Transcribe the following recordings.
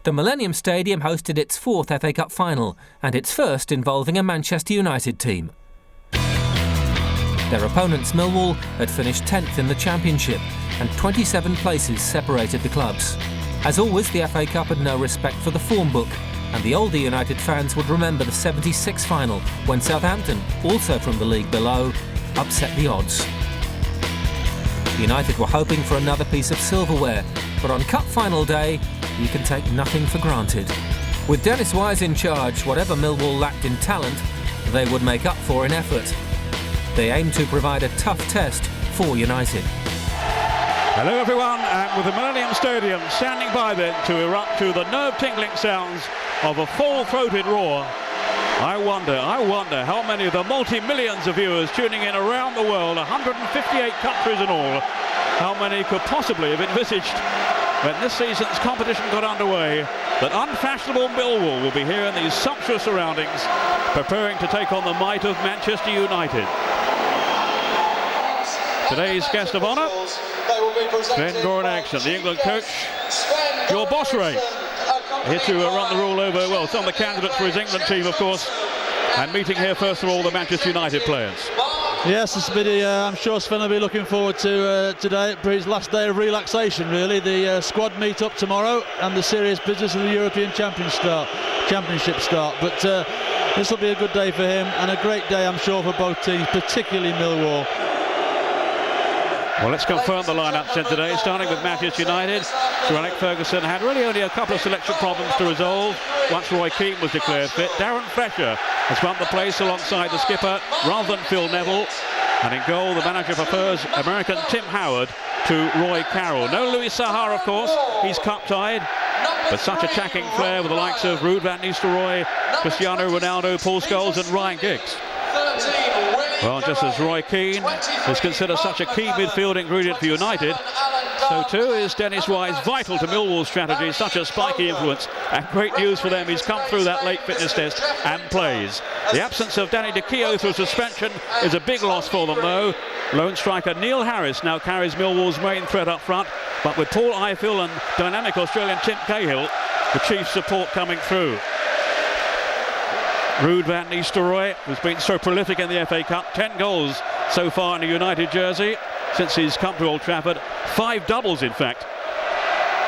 The Millennium Stadium hosted its fourth FA Cup final and its first involving a Manchester United team. Their opponents, Millwall, had finished 10th in the Championship and 27 places separated the clubs. As always, the FA Cup had no respect for the form book, and the older United fans would remember the '76 final when Southampton, also from the league below, upset the odds. United were hoping for another piece of silverware, but on Cup final day, you can take nothing for granted. With Dennis Wise in charge, whatever Millwall lacked in talent, they would make up for in effort. They aim to provide a tough test for United. Hello everyone, and with the Millennium Stadium standing by then to erupt to the nerve-tingling sounds of a full-throated roar, I wonder how many of the multi-millions of viewers tuning in around the world, 158 countries in all, how many could possibly have envisaged when this season's competition got underway that unfashionable Millwall will be here in these sumptuous surroundings, preparing to take on the might of Manchester United. Today's guest of honour, Sven Goran action, the England coach, your boss, Ray, here to run the rule over, well, some of the candidates for his England team, of course, and meeting here first of all the Manchester United players. Yes, this will be, I'm sure Sven will be looking forward to today, for his last day of relaxation really. The squad meet up tomorrow and the serious business of the European Championship start. But this will be a good day for him and a great day, I'm sure, for both teams, particularly Millwall. Well, let's confirm the lineup sent today, starting with Manchester United. Sir Alex Ferguson had really only a couple of selection problems to resolve once Roy Keane was declared fit. Darren Fletcher has won the place alongside the skipper rather than Phil Neville. And in goal, the manager prefers American Tim Howard to Roy Carroll. No Louis Saha, of course, he's cup-tied. But such attacking flair with the likes of Ruud van Nistelrooy, Cristiano Ronaldo, Paul Scholes and Ryan Giggs. Well, just as Roy Keane is considered such a key midfield ingredient for United, so too is Dennis Wise vital to Millwall's strategy, such a spiky influence. And great news for them, he's come through that late fitness test and plays. The absence of Danny Di Chio through suspension is a big loss for them though. Lone striker Neil Harris now carries Millwall's main threat up front, but with Paul Ifill and dynamic Australian Tim Cahill, the chief support coming through. Ruud van Nistelrooy, who's been so prolific in the FA Cup, 10 goals so far in a United jersey since he's come to Old Trafford, 5 doubles in fact.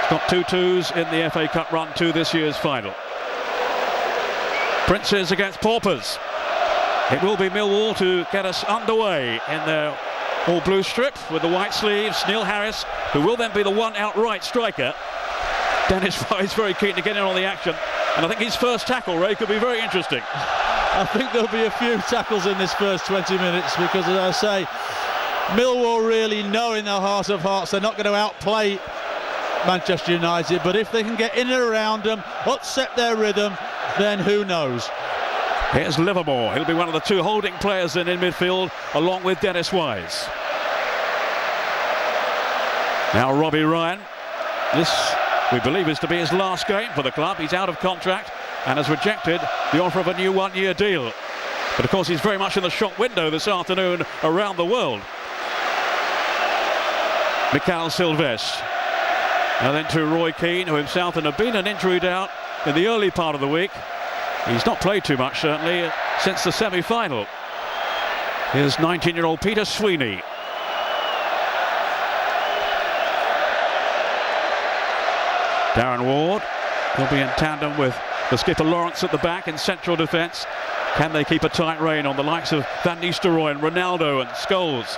He's got 2 twos in the FA Cup run to this year's final. Princes against Paupers. It will be Millwall to get us underway in their all-blue strip with the white sleeves. Neil Harris, who will then be the one outright striker. Dennis Wise very keen to get in on the action. And I think his first tackle, Ray, could be very interesting. I think there'll be a few tackles in this first 20 minutes because, as I say, Millwall really know in their heart of hearts they're not going to outplay Manchester United, but if they can get in and around them, upset their rhythm, then who knows. Here's Livermore. He'll be one of the 2 holding players in midfield, along with Dennis Wise. Now Robbie Ryan. This, we believe, is to be his last game for the club. He's out of contract and has rejected the offer of a new 1-year deal. But of course he's very much in the shop window this afternoon around the world. Mikael Silvestre. Now then to Roy Keane, who himself had been an injury doubt in the early part of the week. He's not played too much, certainly, since the semi-final. Here's 19-year-old Peter Sweeney. Darren Ward will be in tandem with the skipper Lawrence at the back in central defence. Can they keep a tight rein on the likes of Van Nistelrooy and Ronaldo and Scholes?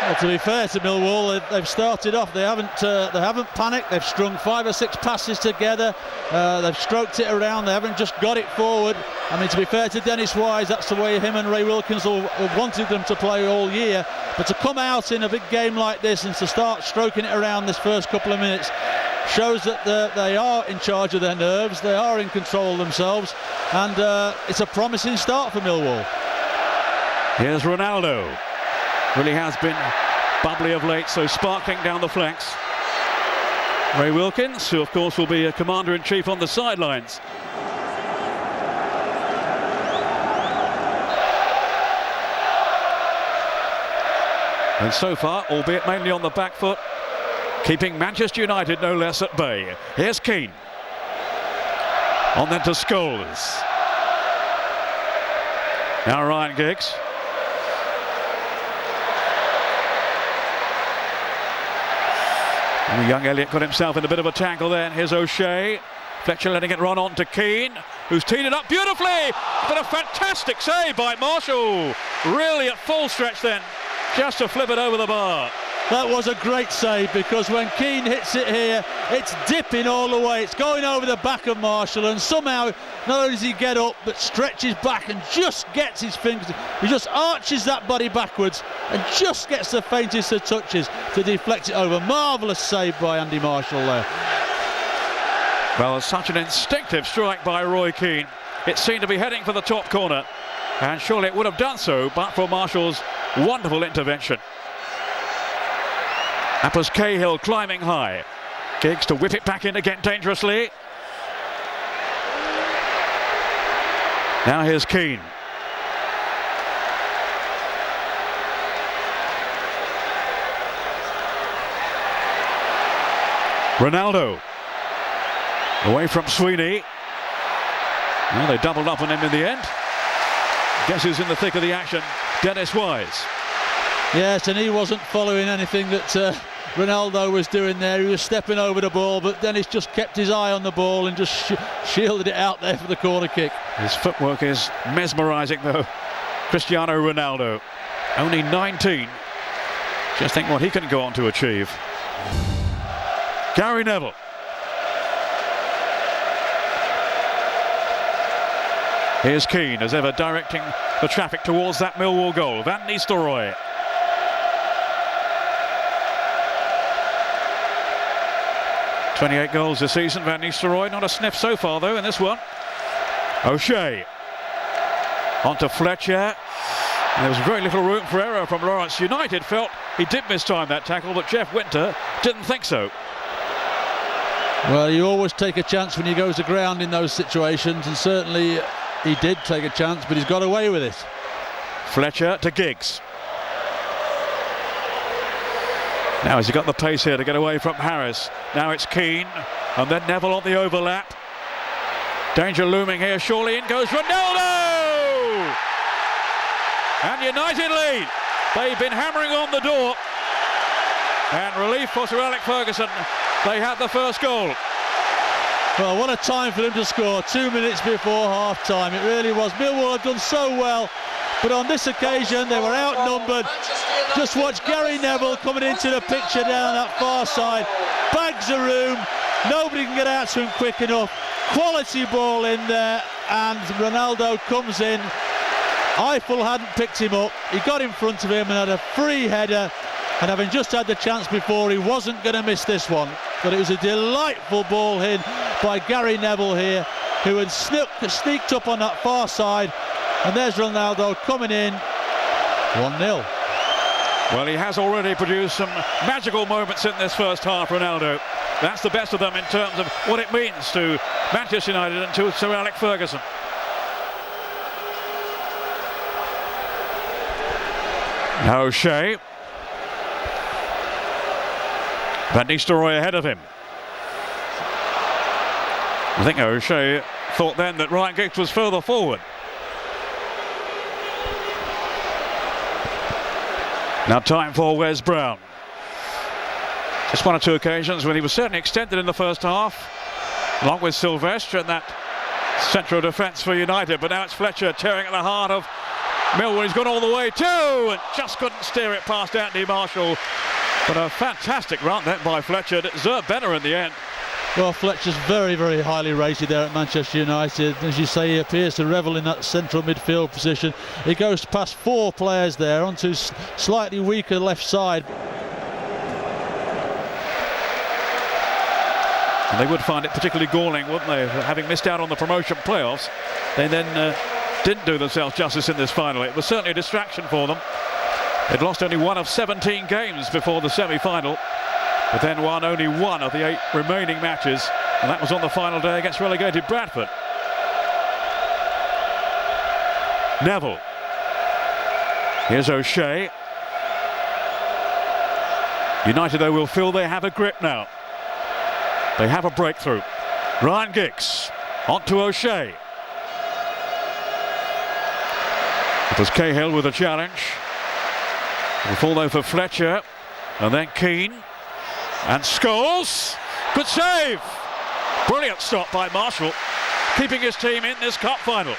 Well, to be fair to Millwall, they've started off. They haven't panicked. They've strung 5 or 6 passes together. They've stroked it around. They haven't just got it forward. I mean, to be fair to Dennis Wise, that's the way him and Ray Wilkins have wanted them to play all year. But to come out in a big game like this and to start stroking it around this first couple of minutes shows that they are in charge of their nerves. They are in control of themselves, and it's a promising start for Millwall. Here's Ronaldo. Really has been bubbly of late, so sparkling down the flanks. Ray Wilkins, who of course will be a commander-in-chief on the sidelines. And so far, albeit mainly on the back foot, keeping Manchester United no less at bay. Here's Keane. On then to Scholes. Now Ryan Giggs. And young Elliott got himself in a bit of a tangle there. And here's O'Shea. Fletcher letting it run on to Keane, who's teed it up beautifully. But a fantastic save by Marshall. Really at full stretch then, just to flip it over the bar. That was a great save, because when Keane hits it here, it's dipping all the way. It's going over the back of Marshall, and somehow not only does he get up, but stretches back and just gets his fingers. He just arches that body backwards and just gets the faintest of touches to deflect it over. Marvellous save by Andy Marshall there. Well, such an instinctive strike by Roy Keane. It seemed to be heading for the top corner, and surely it would have done so but for Marshall's wonderful intervention. That was Cahill climbing high. Giggs to whip it back in again dangerously. Now here's Keane. Ronaldo. Away from Sweeney. Well, they doubled up on him in the end. Guess who's in the thick of the action? Dennis Wise. Yes, and he wasn't following anything that Ronaldo was doing there. He was stepping over the ball, but Dennis just kept his eye on the ball and just shielded it out there for the corner kick. His footwork is mesmerising though. Cristiano Ronaldo, only 19. Just think what he can go on to achieve. Gary Neville. Here's Keane, as ever, directing the traffic towards that Millwall goal. Van Nistelrooy. "28 goals this season, Van Nistelrooy. Not a sniff so far, though, in this one. O'Shea. On to Fletcher. And there was very little room for error from Lawrence. United felt he did mistime that tackle, but Jeff Winter didn't think so. Well, you always take a chance when he goes to ground in those situations, and certainly he did take a chance, but he's got away with it. Fletcher to Giggs. Now has he got the pace here to get away from Harris. Now it's Keane, and then Neville on the overlap. Danger looming here, surely in goes Ronaldo! And United lead. They've been hammering on the door. And relief for Sir Alex Ferguson. They had the first goal. Well, what a time for them to score, 2 minutes before half-time. It really was. Millwall have done so well, but on this occasion they were outnumbered. Just watch Gary Neville coming into the picture down that far side. Bags of room. Nobody can get out to him quick enough. Quality ball in there, and Ronaldo comes in. Eiffel hadn't picked him up. He got in front of him and had a free header. And having just had the chance before, he wasn't going to miss this one. But it was a delightful ball in by Gary Neville here, who had sneaked up on that far side. And there's Ronaldo coming in, 1-0. Well, he has already produced some magical moments in this first half, Ronaldo. That's the best of them in terms of what it means to Manchester United and to Sir Alex Ferguson. Now O'Shea. Van Nistelrooy ahead of him. I think O'Shea thought then that Ryan Giggs was further forward. Now time for Wes Brown. Just one or two occasions when he was certainly extended in the first half, along with Sylvestre and that central defence for United. But now it's Fletcher tearing at the heart of Millwall. He's gone all the way too, and just couldn't steer it past Andy Marshall. But a fantastic run then by Fletcher. Deserved better in the end. Well, Fletcher's very, very highly rated there at Manchester United. As you say, he appears to revel in that central midfield position. He goes past 4 players there onto slightly weaker left side. And they would find it particularly galling, wouldn't they? Having missed out on the promotion playoffs, they then didn't do themselves justice in this final. It was certainly a distraction for them. They'd lost only 1 of 17 games before the semi-final, but then won only 1 of the 8 remaining matches, and that was on the final day against relegated Bradford. Neville. Here's O'Shea. United, though, will feel they have a grip now. They have a breakthrough. Ryan Giggs on to O'Shea. It was Cahill with a challenge. The fall though for Fletcher, and then Keane and Scholes. Good save. Brilliant stop by Marshall, keeping his team in this cup final.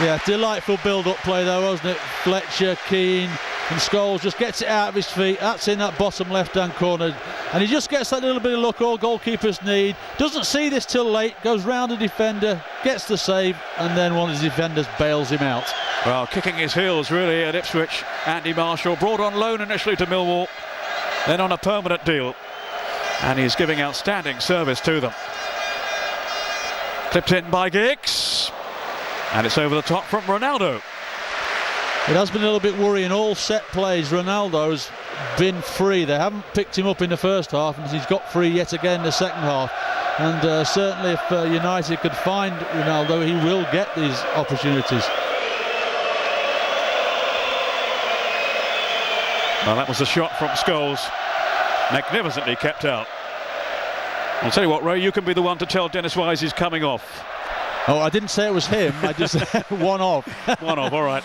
Yeah, delightful build-up play though, wasn't it? Fletcher, Keane and Scholes just gets it out of his feet. That's in that bottom left-hand corner, and he just gets that little bit of luck all goalkeepers need. Doesn't see this till late, goes round the defender, gets the save, and then one of his defenders bails him out. Well, kicking his heels really at Ipswich, Andy Marshall, brought on loan initially to Millwall, then on a permanent deal, and he's giving outstanding service to them. Clipped in by Giggs, and it's over the top from Ronaldo. It has been a little bit worrying. All set plays, Ronaldo's been free. They haven't picked him up in the first half, and he's got free yet again in the second half. And certainly if United could find Ronaldo, he will get these opportunities. Well, that was a shot from Scholes, magnificently kept out. I'll tell you what, Ray, you can be the one to tell Dennis Wise he's coming off. Oh, I didn't say it was him. I just said one off. One off, all right.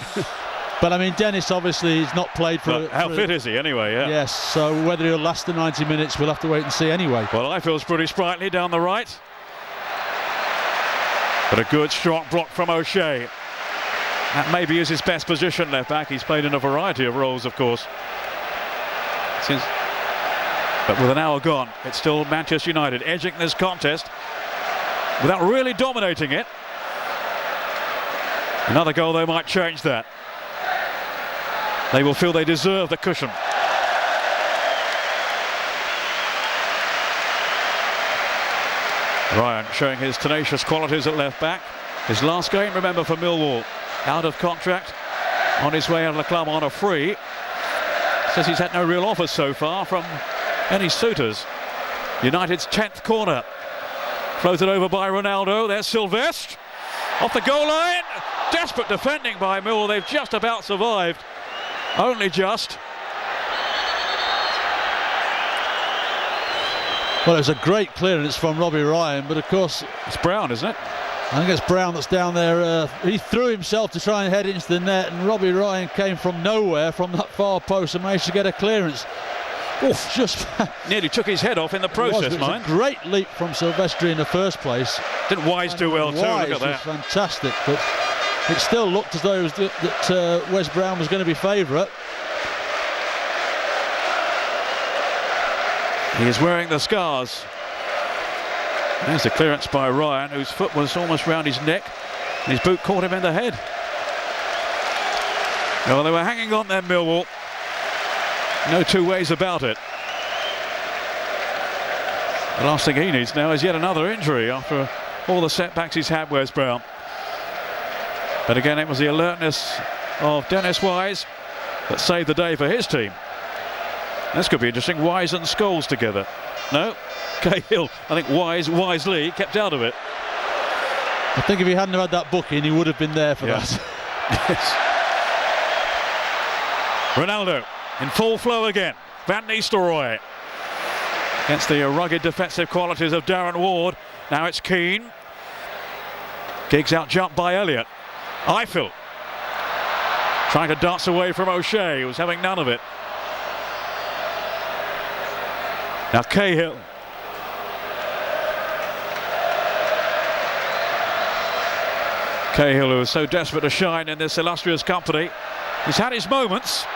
But I mean, Dennis obviously he's not played for. How fit is he anyway? Yeah. Yes. So whether he'll last the 90 minutes, we'll have to wait and see anyway. Well, I feels pretty sprightly down the right, but a good strong block from O'Shea. That maybe is his best position, left back. He's played in a variety of roles, of course. But with an hour gone, it's still Manchester United edging this contest without really dominating it. Another goal, though, might change that. They will feel they deserve the cushion. Ryan showing his tenacious qualities at left back. His last game, remember, for Millwall, out of contract, on his way out of the club on a free. Says he's had no real offers so far from any suitors. United's 10th corner. Floated over by Ronaldo. There's Sylvestre. Off the goal line. Desperate defending by Millwall. They've just about survived. Only just. Well, it was a great clearance from Robbie Ryan, but of course it's Brown, isn't it? I think it's Brown that's down there. He threw himself to try and head into the net, and Robbie Ryan came from nowhere from that far post and managed to get a clearance. Oof, just nearly took his head off in the process, it was a great leap from Sylvestre in the first place. Didn't Wise do well too? Look at that. Was fantastic, but it still looked as though it was that Wes Brown was going to be favourite. He is wearing the scars. There's the clearance by Ryan, whose foot was almost round his neck, and his boot caught him in the head. Well, they were hanging on there, Millwall. No two ways about it. The last thing he needs now is yet another injury after all the setbacks he's had, Wes Brown. But again, it was the alertness of Dennis Wise that saved the day for his team. This could be interesting. Wise and Scholes together. No, Cahill. I think wisely kept out of it. I think if he hadn't had that booking, he would have been there for that. Yes. Ronaldo in full flow again. Van Nistelrooy against the rugged defensive qualities of Darren Ward. Now it's Keane. Giggs out jumped by Elliott. Eiffel trying to dance away from O'Shea, who was having none of it. Now Cahill. Cahill, who is so desperate to shine in this illustrious company, he's had his moments.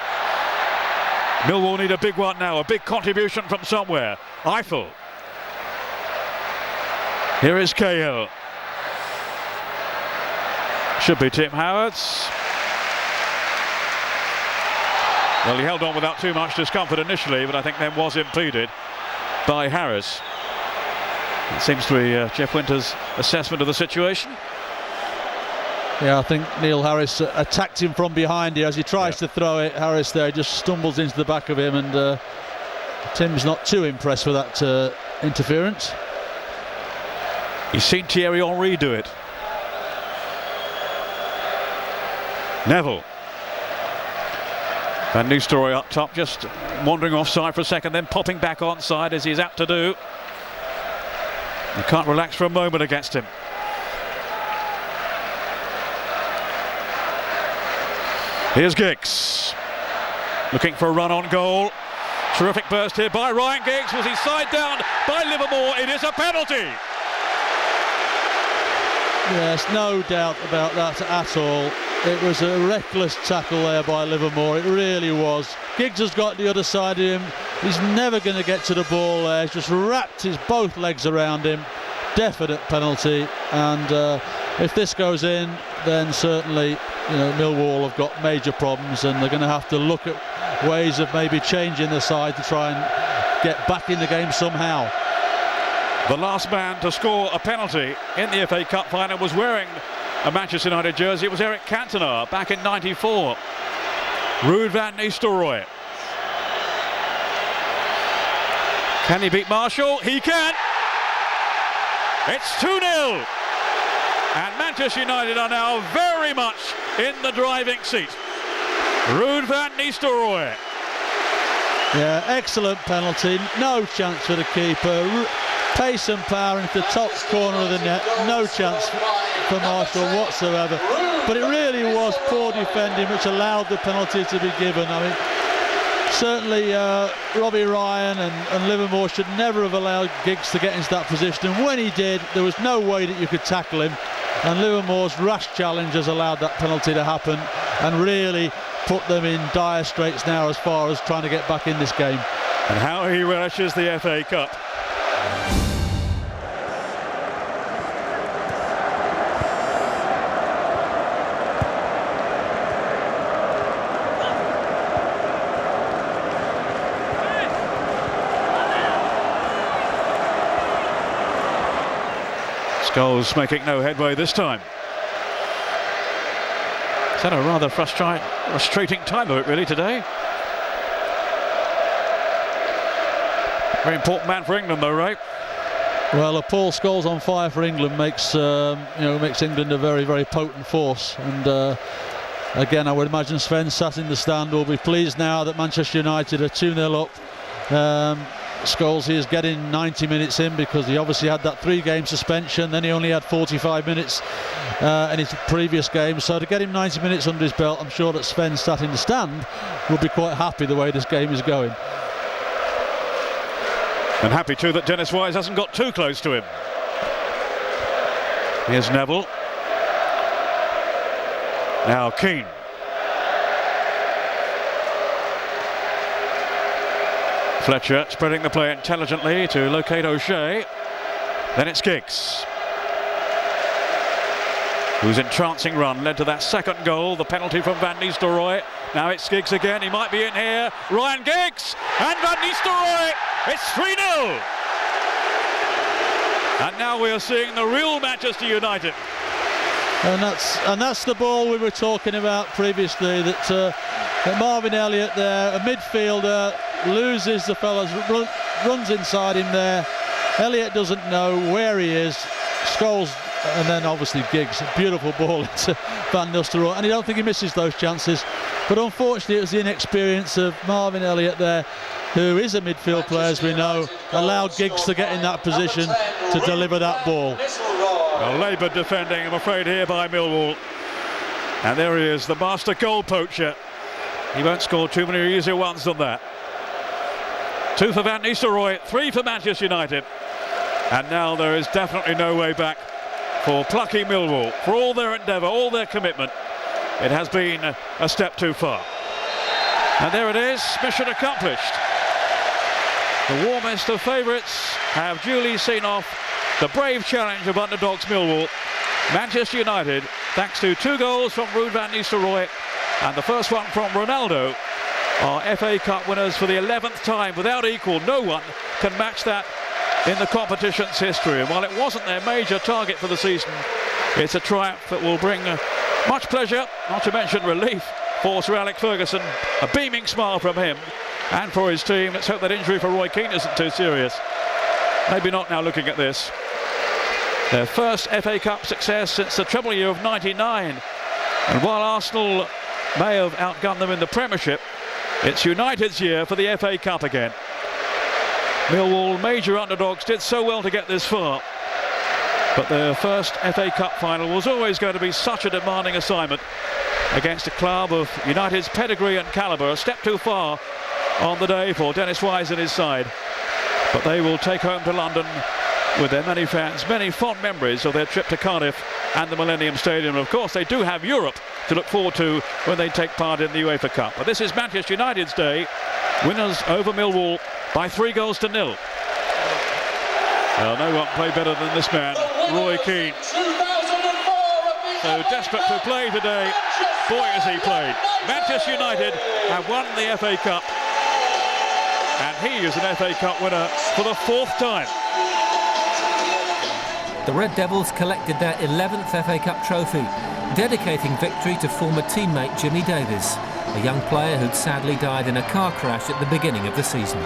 Millwall need a big one now, a big contribution from somewhere. Eiffel. Here is Cahill. Should be Tim Howard's. Well, he held on without too much discomfort initially, but I think then was impeded by Harris. It seems to be Jeff Winter's assessment of the situation. Yeah, I think Neil Harris attacked him from behind here as he tries to throw it. Harris there just stumbles into the back of him, and Tim's not too impressed with that interference. He's seen Thierry Henry do it. Van Nistelrooy up top, just wandering offside for a second, then popping back onside as he's apt to do. You can't relax for a moment against him. Here's Giggs, looking for a run on goal. Terrific burst here by Ryan Giggs. Was he side down by Livermore? It is a penalty. Yes, no doubt about that at all. It was a reckless tackle there by Livermore. It really was. Giggs has got the other side of him. He's never going to get to the ball there. He's just wrapped his both legs around him. Definite penalty. And if this goes in, then certainly, you know, Millwall have got major problems, and they're going to have to look at ways of maybe changing the side to try and get back in the game somehow. The last man to score a penalty in the FA Cup final was wearing a Manchester United jersey. It was Eric Cantona back in '94. Ruud van Nistelrooy. Can he beat Marshall? He can. It's 2-0. And Manchester United are now very much in the driving seat. Ruud van Nistelrooy. Yeah, excellent penalty. No chance for the keeper. Pace and power into the top corner of the net. No chance for Marshall whatsoever. But it really was poor defending which allowed the penalty to be given. I mean, certainly Robbie Ryan and Livermore should never have allowed Giggs to get into that position. And when he did, there was no way that you could tackle him. And Livermore's rash challenge has allowed that penalty to happen and really put them in dire straits now as far as trying to get back in this game. And how he relishes the FA Cup. Scholes making no headway this time. It's had a rather frustrating time of it really today. Very important man for England though, right? Well, a Paul Scholes on fire for England makes makes England a very, very potent force. And again, I would imagine Sven sat in the stand will be pleased now that Manchester United are 2-0 up. Scholes is getting 90 minutes in because he obviously had that 3-game suspension, then he only had 45 minutes in his previous game, so to get him 90 minutes under his belt, I'm sure that Sven sat in the stand will be quite happy the way this game is going. And happy too that Dennis Wise hasn't got too close to him. Here's Neville. Now Keane. Fletcher spreading the play intelligently to locate O'Shea. Then it's Giggs, whose entrancing run led to that second goal, the penalty from Van Nistelrooy. Now it's Giggs again, he might be in here. Ryan Giggs and Van Nistelrooy. It's 3-0. And now we are seeing the real Manchester United. And that's the ball we were talking about previously, that Marvin Elliott there, a midfielder, loses the fellas, runs inside him there. Elliott doesn't know where he is. Scholes, and then obviously Giggs, beautiful ball into Van Nistelrooy, and I don't think he misses those chances. But unfortunately it was the inexperience of Marvin Elliott there, who is a midfield player as we know, allowed Giggs to get in that position to deliver that ball. Well, laboured defending, I'm afraid, here by Millwall. And there he is, the master goal poacher. He won't score too many easier ones than that. 2 for Van Nistelrooy, 3 for Manchester United. And now there is definitely no way back for plucky Millwall. For all their endeavour, all their commitment, it has been a step too far. And there it is, mission accomplished. The warmest of favourites have duly seen off the brave challenge of underdogs Millwall. Manchester United, thanks to 2 goals from Ruud van Nistelrooy and the first one from Ronaldo, are FA Cup winners for the 11th time without equal. No one can match that in the competition's history. And while it wasn't their major target for the season, it's a triumph that will bring much pleasure, not to mention relief, for Sir Alex Ferguson. A beaming smile from him and for his team. Let's hope that injury for Roy Keane isn't too serious. Maybe not now looking at this. Their first FA Cup success since the treble year of '99. And while Arsenal may have outgunned them in the Premiership, It's United's year for the FA Cup again. Millwall, major underdogs, did so well to get this far. But their first FA Cup final was always going to be such a demanding assignment against a club of United's pedigree and calibre. A step too far on the day for Dennis Wise and his side. But they will take home to London with their many fans, many fond memories of their trip to Cardiff and the Millennium Stadium. And of course, they do have Europe to look forward to when they take part in the UEFA Cup. But this is Manchester United's day. Winners over Millwall by 3-0. Well, no one played better than this man, Roy Keane. So desperate to play today. Boy, has he played. Manchester United have won the FA Cup. And he is an FA Cup winner for the 4th time. The Red Devils collected their 11th FA Cup trophy, dedicating victory to former teammate Jimmy Davis, a young player who'd sadly died in a car crash at the beginning of the season.